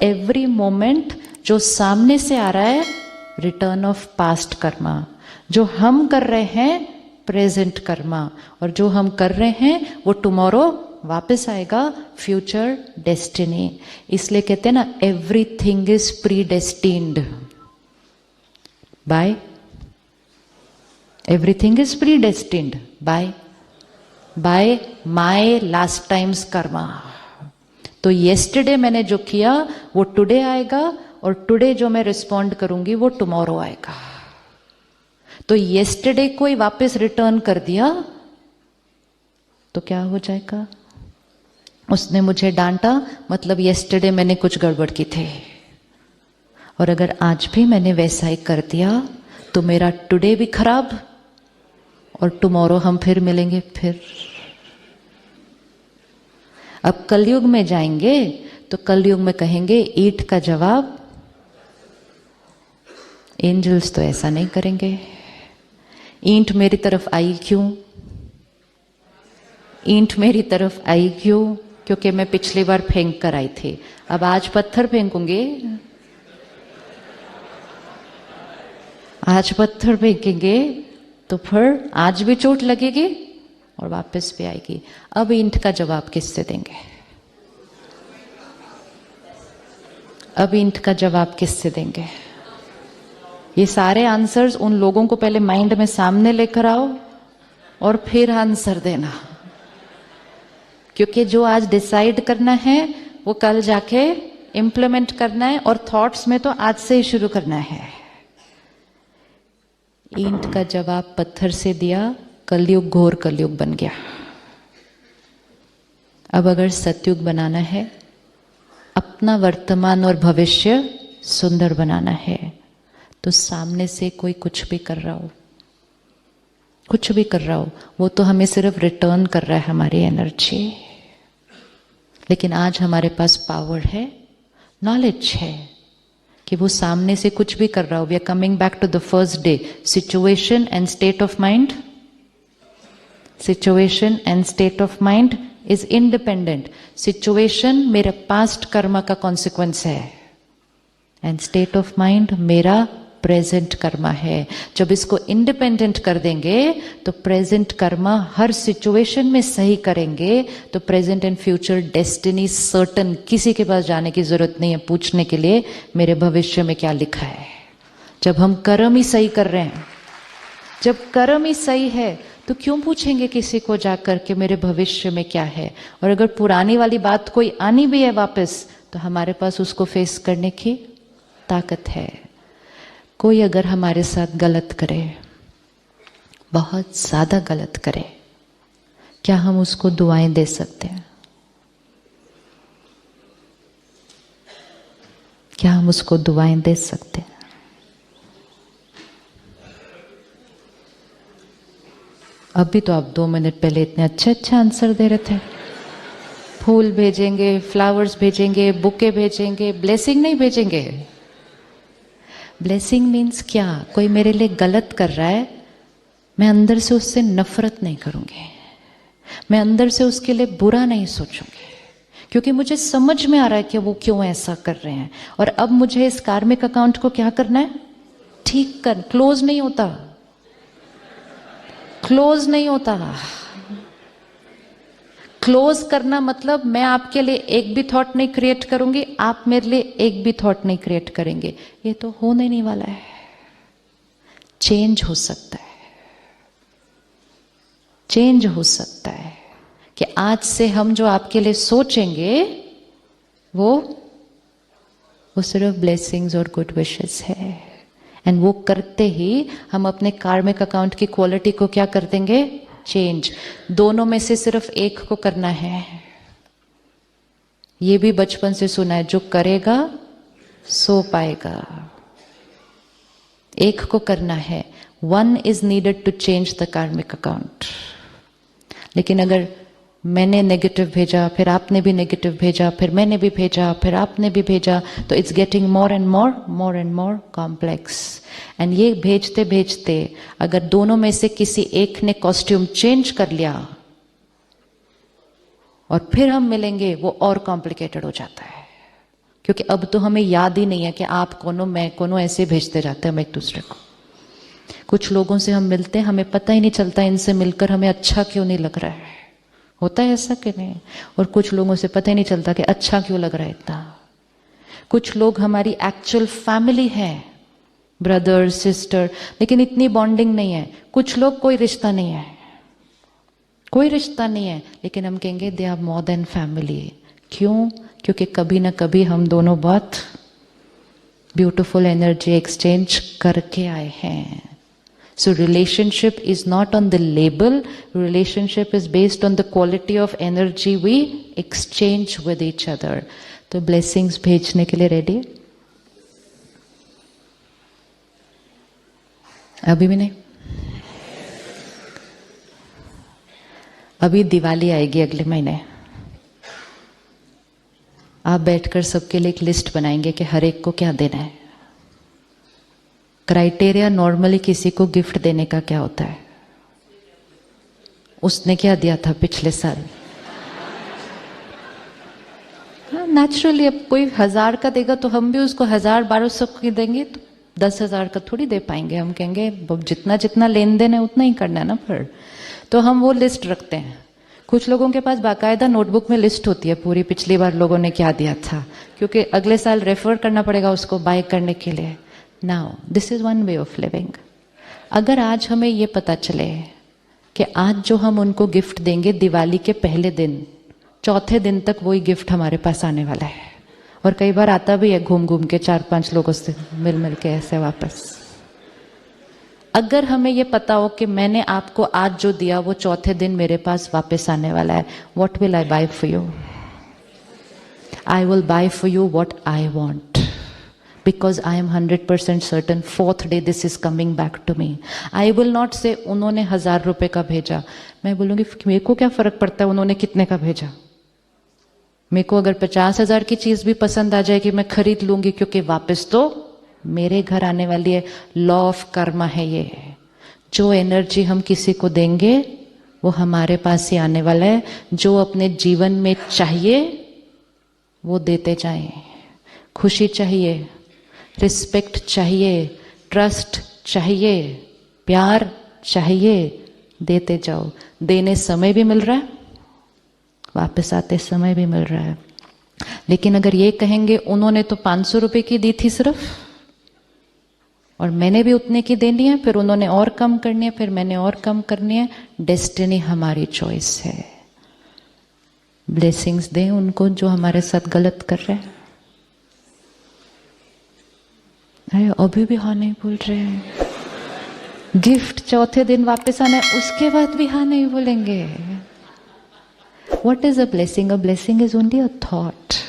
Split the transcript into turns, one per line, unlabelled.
Every moment जो सामने से आ रहा है रिटर्न ऑफ पास्ट कर्मा, जो हम कर रहे हैं प्रेजेंट कर्मा, और जो हम कर रहे हैं वो टुमारो वापस आएगा फ्यूचर डेस्टिनी। इसलिए कहते हैं ना everything is predestined by, everything is predestined by my last times karma. तो येस्टरडे मैंने जो किया वो टुडे आएगा, और टुडे जो मैं रिस्पॉन्ड करूंगी वो टुमारो आएगा। तो येस्टरडे को ही वापस रिटर्न कर दिया तो क्या हो जाएगा? उसने मुझे डांटा, मतलब येस्टरडे मैंने कुछ गड़बड़ की थी, और अगर आज भी मैंने वैसा ही कर दिया तो मेरा टुडे भी खराब, और टुमारो हम फिर मिलेंगे फिर। अब कलयुग में जाएंगे तो कलयुग में कहेंगे ईंट का जवाब, एंजल्स तो ऐसा नहीं करेंगे। ईंट मेरी तरफ आई क्यों? ईंट मेरी तरफ आई क्यों? क्योंकि मैं पिछली बार फेंक कर आई थी। अब आज पत्थर फेंकूंगे, आज पत्थर फेंकेंगे तो फिर आज भी चोट लगेगी और वापस भी आएगी। अब ईंट का जवाब किससे देंगे? अब ईंट का जवाब किससे देंगे? ये सारे आंसर्स उन लोगों को पहले माइंड में सामने लेकर आओ और फिर आंसर देना, क्योंकि जो आज डिसाइड करना है वो कल जाके इम्प्लीमेंट करना है, और थॉट्स में तो आज से ही शुरू करना है। ईंट का जवाब पत्थर से दिया, कलयुग घोर कलयुग बन गया। अब अगर सतयुग बनाना है, अपना वर्तमान और भविष्य सुंदर बनाना है, तो सामने से कोई कुछ भी कर रहा हो, कुछ भी कर रहा हो, वो तो हमें सिर्फ रिटर्न कर रहा है हमारी एनर्जी। लेकिन आज हमारे पास पावर है, नॉलेज है कि वो सामने से कुछ भी कर रहा हो। We are coming back to the first day, situation and state of mind. Situation and state of mind is independent. Situation मेरे पास्ट कर्मा का कॉन्सिक्वेंस है, एंड स्टेट ऑफ माइंड मेरा प्रेजेंट कर्मा है। जब इसको इंडिपेंडेंट कर देंगे तो प्रेजेंट कर्मा हर सिचुएशन में सही करेंगे, तो present and future destiny certain. किसी के पास जाने की जरूरत नहीं है पूछने के लिए मेरे भविष्य में क्या लिखा है। जब हम कर्म ही सही कर रहे हैं, जब कर्म ही सही है, तो क्यों पूछेंगे किसी को जाकर के मेरे भविष्य में क्या है? और अगर पुरानी वाली बात कोई आनी भी है वापस, तो हमारे पास उसको फेस करने की ताकत है। कोई अगर हमारे साथ गलत करे, बहुत ज्यादा गलत करे, क्या हम उसको दुआएं दे सकते हैं? क्या हम उसको दुआएं दे सकते हैं? अभी तो आप 2 मिनट पहले इतने अच्छे अच्छे आंसर दे रहे थे। फूल भेजेंगे, फ्लावर्स भेजेंगे, बुके भेजेंगे, ब्लेसिंग नहीं भेजेंगे। ब्लेसिंग मीन्स क्या? कोई मेरे लिए गलत कर रहा है, मैं अंदर से उससे नफरत नहीं करूंगी, मैं अंदर से उसके लिए बुरा नहीं सोचूंगी, क्योंकि मुझे समझ में आ रहा है कि वो क्यों ऐसा कर रहे हैं। और अब मुझे इस कार्मिक अकाउंट को क्या करना है? ठीक कर। क्लोज नहीं होता, क्लोज नहीं होता। क्लोज करना मतलब मैं आपके लिए एक भी थॉट नहीं क्रिएट करूंगी, आप मेरे लिए एक भी थॉट नहीं क्रिएट करेंगे। ये तो होने नहीं वाला है। चेंज हो सकता है, चेंज हो सकता है कि आज से हम जो आपके लिए सोचेंगे वो सिर्फ ब्लेसिंग्स और गुड विशेस है। एंड वो करते ही हम अपने कार्मिक अकाउंट की क्वालिटी को क्या कर देंगे? चेंज। दोनों में से सिर्फ एक को करना है। ये भी बचपन से सुना है, जो करेगा सो पाएगा। एक को करना है। One is needed to change the karmic account. लेकिन अगर मैंने नेगेटिव भेजा, फिर आपने भी नेगेटिव भेजा, फिर मैंने भी भेजा, फिर आपने भी भेजा, तो it's getting more and more complex. And ये भेजते भेजते अगर दोनों में से किसी एक ने कॉस्ट्यूम चेंज कर लिया और फिर हम मिलेंगे, वो और कॉम्प्लिकेटेड हो जाता है। क्योंकि अब तो हमें याद ही नहीं है कि आप कौन हो, मैं कौन हूं, ऐसे भेजते जाते हैं हम एक दूसरे को। कुछ लोगों से हम मिलते हैं, हमें पता ही नहीं चलता इनसे मिलकर हमें अच्छा क्यों नहीं लग रहा है। होता है ऐसा कि नहीं? और कुछ लोगों से पता ही नहीं चलता कि अच्छा क्यों लग रहा है इतना। कुछ लोग हमारी एक्चुअल फैमिली है, ब्रदर सिस्टर, लेकिन इतनी बॉन्डिंग नहीं है। कुछ लोग कोई रिश्ता नहीं है, कोई रिश्ता नहीं है, लेकिन हम कहेंगे they are more than family. क्यों? क्योंकि कभी ना कभी हम दोनों बहुत ब्यूटिफुल एनर्जी एक्सचेंज करके आए हैं। So relationship is not on the label, relationship is based on the quality of energy we exchange with each other. तो blessings भेजने के लिए ready? अभी भी नहीं? अभी दिवाली आएगी अगले महीने। आप बैठकर सबके लिए एक लिस्ट बनाएंगे कि हर एक को क्या देना है। क्राइटेरिया नॉर्मली किसी को गिफ्ट देने का क्या होता है? उसने क्या दिया था पिछले साल? नेचुरली अब कोई 1000 का देगा तो हम भी उसको 1000-1200 की देंगे, तो 10,000 का थोड़ी दे पाएंगे। हम कहेंगे जितना जितना लेन देन है उतना ही करना है ना। फिर तो हम वो लिस्ट रखते हैं। कुछ लोगों के पास बाकायदा नोटबुक में लिस्ट होती है पूरी, पिछली बार लोगों ने क्या दिया था, क्योंकि अगले साल रेफर करना पड़ेगा उसको बाय करने के लिए। Now, this is one way of living. अगर आज हमें ये पता चले कि आज जो हम उनको गिफ्ट देंगे दिवाली के पहले दिन, चौथे दिन तक वही गिफ्ट हमारे पास आने वाला है, और कई बार आता भी है घूम घूम के 4-5 लोगों से मिल मिल के ऐसे वापस। अगर हमें ये पता हो कि मैंने आपको आज जो दिया वो चौथे दिन मेरे पास वापस आने वाला है, what will I buy for you? I will buy for you what I want. Because I am 100% certain fourth day this is coming back to me. I will not say उन्होंने 1000 रुपए का भेजा, मैं बोलूँगी मेरे को क्या फर्क पड़ता है उन्होंने कितने का भेजा। मेरे को अगर 50,000 की चीज भी पसंद आ जाएगी मैं खरीद लूंगी, क्योंकि वापस तो मेरे घर आने वाली है। लॉ ऑफ कर्मा है ये। जो एनर्जी हम किसी को देंगे वो हमारे पास ही आने वाला है। जो अपने जीवन में चाहिए वो देते जाएं। खुशी चाहिए, रिस्पेक्ट चाहिए, ट्रस्ट चाहिए, प्यार चाहिए, देते जाओ। देने समय भी मिल रहा है, वापस आते समय भी मिल रहा है। लेकिन अगर ये कहेंगे उन्होंने तो 500 रुपए की दी थी सिर्फ, और मैंने भी उतने की देनी है, फिर उन्होंने और कम करनी है, फिर मैंने और कम करनी है, डेस्टिनी हमारी चॉइस है। ब्लेसिंग्स दें उनको जो हमारे साथ गलत कर रहे हैं। अरे अभी भी हाँ नहीं बोल रहे हैं। गिफ्ट चौथे दिन वापस आना है, उसके बाद भी हाँ नहीं बोलेंगे। What is a blessing? A blessing is only a thought.